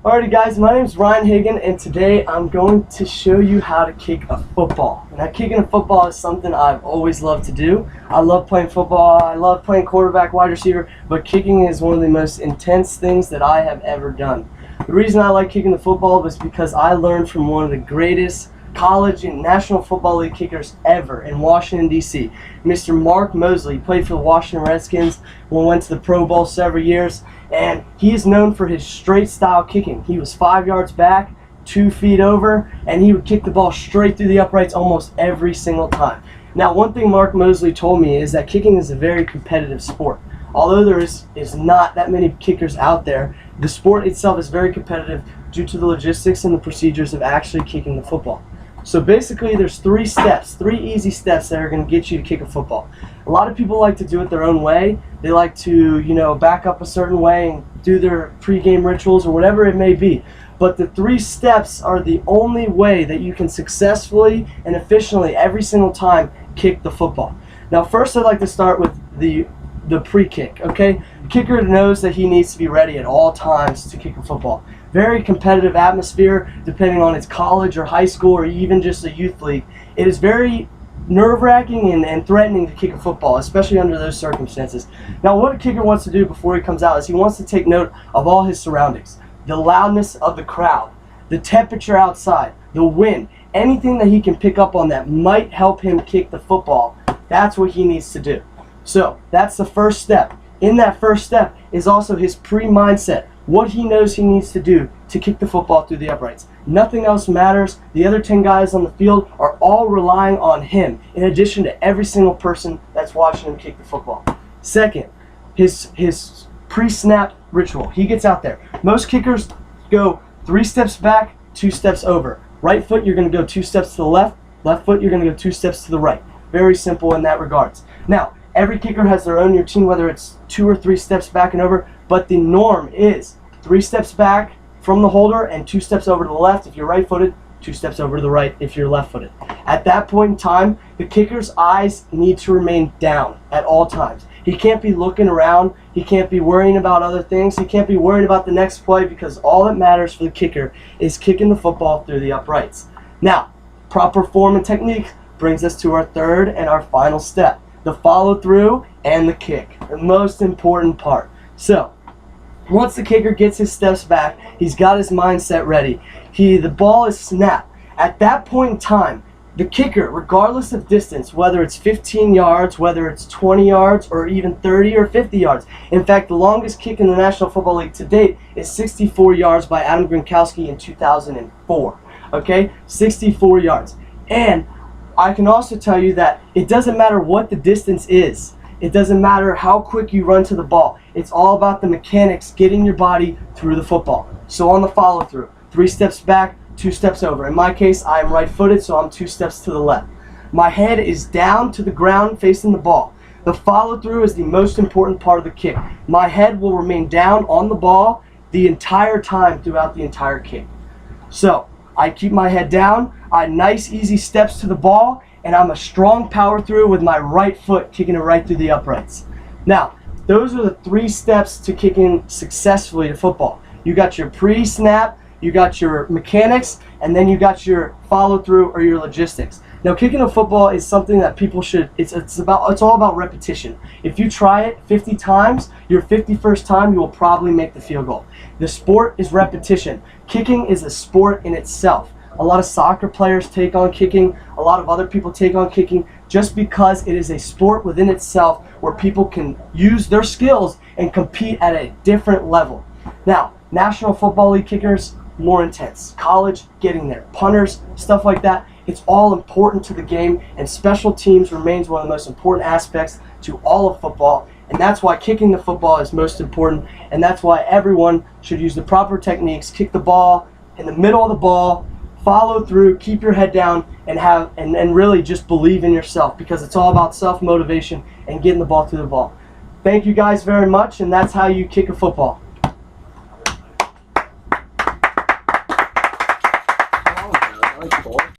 Alrighty guys, my name is Ryan Hagan, and today I'm going to show you how to kick a football. Now, kicking a football is something I've always loved to do. I love playing football, I love playing quarterback, wide receiver, but kicking is one of the most intense things that I have ever done. The reason I like kicking the football is because I learned from one of the greatest college and National Football League kickers ever in Washington, D.C. Mr. Mark Mosley. He played for the Washington Redskins, went to the Pro Bowl several years, and he is known for his straight style kicking. He was 5 yards back, 2 feet over, and he would kick the ball straight through the uprights almost every single time. Now, one thing Mark Mosley told me is that kicking is a very competitive sport. Although there is not that many kickers out there, the sport itself is very competitive due to the logistics and the procedures of actually kicking the football. So basically there's 3 easy steps that are going to get you to kick a football. A lot of people like to do it their own way. They like to, back up a certain way and do their pre-game rituals or whatever it may be. But the 3 steps are the only way that you can successfully and efficiently every single time kick the football. Now first I'd like to start with the pre-kick, okay? The kicker knows that he needs to be ready at all times to kick a football. Very competitive atmosphere, depending on it's college or high school or even just a youth league. It is very nerve-wracking and threatening to kick a football, especially under those circumstances. Now, what a kicker wants to do before he comes out is he wants to take note of all his surroundings. The loudness of the crowd, the temperature outside, the wind, anything that he can pick up on that might help him kick the football. That's what he needs to do. So, that's the first step. In that first step is also his pre-mindset. What he knows he needs to do to kick the football through the uprights. Nothing else matters. The other 10 guys on the field are all relying on him, in addition to every single person that's watching him kick the football. Second, his pre-snap ritual. He gets out there. Most kickers go 3 steps back, 2 steps over. Right foot, you're going to go 2 steps to the left. Left foot, you're going to go 2 steps to the right. Very simple in that regards. Now, every kicker has their own routine, whether it's 2 or 3 steps back and over, but the norm is 3 steps back from the holder and 2 steps over to the left if you're right-footed, 2 steps over to the right if you're left-footed. At that point in time, the kicker's eyes need to remain down at all times. He can't be looking around. He can't be worrying about other things. He can't be worried about the next play, because all that matters for the kicker is kicking the football through the uprights. Now, proper form and technique brings us to our third and our final step, the follow-through and the kick, the most important part. So, once the kicker gets his steps back, he's got his mindset ready. The ball is snapped. At that point in time, the kicker, regardless of distance, whether it's 15 yards, whether it's 20 yards, or even 30 or 50 yards. In fact, the longest kick in the National Football League to date is 64 yards by Adam Gronkowski in 2004. Okay, 64 yards. And I can also tell you that it doesn't matter what the distance is. It doesn't matter how quick you run to the ball. It's all about the mechanics, getting your body through the football. So on the follow-through, 3 steps back, 2 steps over. In my case, I'm right-footed, so I'm 2 steps to the left. My head is down to the ground facing the ball. The follow-through is the most important part of the kick. My head will remain down on the ball the entire time throughout the entire kick. So I keep my head down, nice easy steps to the ball, and I'm a strong power through with my right foot kicking it right through the uprights. Now, those are the 3 steps to kicking successfully to football. You got your pre-snap, you got your mechanics, and then you got your follow-through or your logistics. Now, kicking a football is something that people should, it's all about repetition. If you try it 50 times, your 51st time, you will probably make the field goal. The sport is repetition. Kicking is a sport in itself. A lot of soccer players take on kicking. A lot of other people take on kicking just because it is a sport within itself where people can use their skills and compete at a different level. Now, National Football League kickers, more intense. College, getting there. Punters, stuff like that. It's all important to the game, and special teams remains one of the most important aspects to all of football. And that's why kicking the football is most important, and that's why everyone should use the proper techniques, kick the ball in the middle of the ball, follow through, keep your head down, and really just believe in yourself, because it's all about self-motivation and getting the ball through the ball. Thank you guys very much, and that's how you kick a football.